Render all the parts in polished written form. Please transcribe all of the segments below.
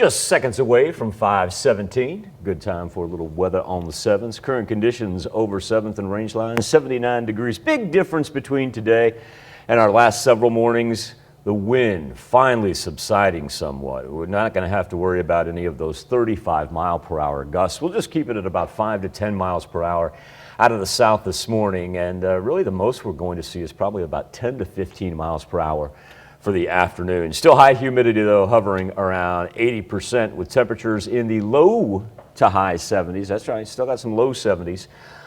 Just seconds away from 517. Good time for a little weather on the 7s. Current conditions over 7th and Rangeline, 79 degrees. Big difference between today and our last several mornings. The wind finally subsiding somewhat. We're not going to have to worry about any of those 35-mile-per-hour gusts. We'll just keep it at about 5 to 10 miles per hour out of the south this morning. And really the most we're going to see is probably about 10 to 15 miles per hour for the afternoon. Still high humidity though, hovering around 80% with temperatures in the low to high 70s. That's right, still got some low 70s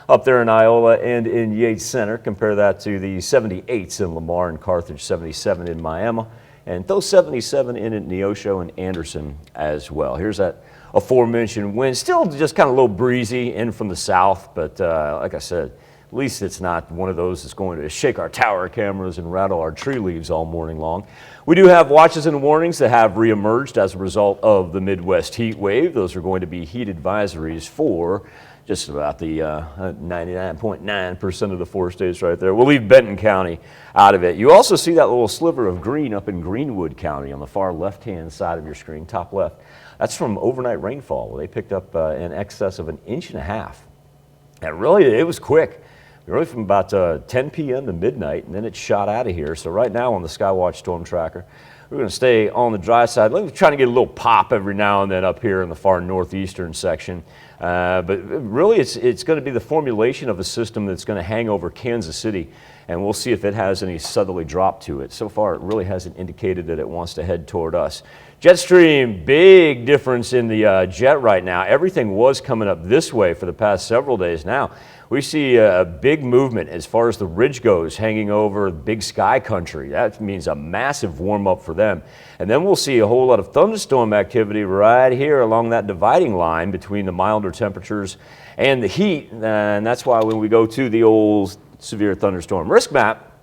up there in Iola and in Yates Center. Compare that to the 78s in Lamar and Carthage, 77 in Miami, and those 77 in Neosho and Anderson as well. Here's that aforementioned wind, still just kind of a little breezy in from the south, but like I said, at least it's not one of those that's going to shake our tower cameras and rattle our tree leaves all morning long. We do have watches and warnings that have reemerged as a result of the Midwest heat wave. Those are going to be heat advisories for just about the 99.9% of the 4 states right there. We'll leave Benton County out of it. You also see that little sliver of green up in Greenwood County on the far left-hand side of your screen, top left. That's from overnight rainfall. They picked up in excess of 1.5 inches. And really, it was quick. Really from about 10 p.m. to midnight, and then it shot out of here. So right now on the Skywatch Storm Tracker, we're going to stay on the dry side. We're trying to get a little pop every now and then up here in the far northeastern section. But really it's going to be the formulation of a system that's going to hang over Kansas City, and we'll see if it has any southerly drop to it. So far, it really hasn't indicated that it wants to head toward us. Jet stream, big difference in the jet right now. Everything was coming up this way for the past several days now. We see a big movement as far as the ridge goes, hanging over Big Sky country. That means a massive warm up for them. And then we'll see a whole lot of thunderstorm activity right here along that dividing line between the milder temperatures and the heat. And that's why when we go to the old severe thunderstorm risk map,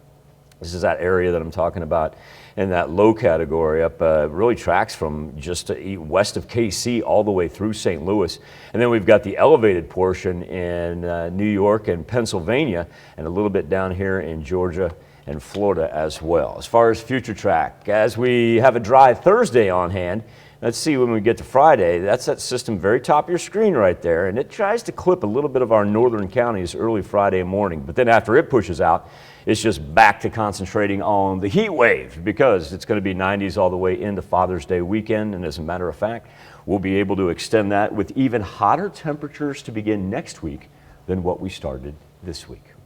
this is that area that I'm talking about in that low category up, really tracks from just west of KC all the way through St. Louis. And then we've got the elevated portion in New York and Pennsylvania, and a little bit down here in Georgia and Florida as well. As far as future track, as we have a dry Thursday on hand, let's see when we get to Friday. That's that system very top of your screen right there, and it tries to clip a little bit of our northern counties early Friday morning. But then after it pushes out, it's just back to concentrating on the heat wave, because it's going to be 90s all the way into Father's Day weekend. And as a matter of fact, we'll be able to extend that with even hotter temperatures to begin next week than what we started this week.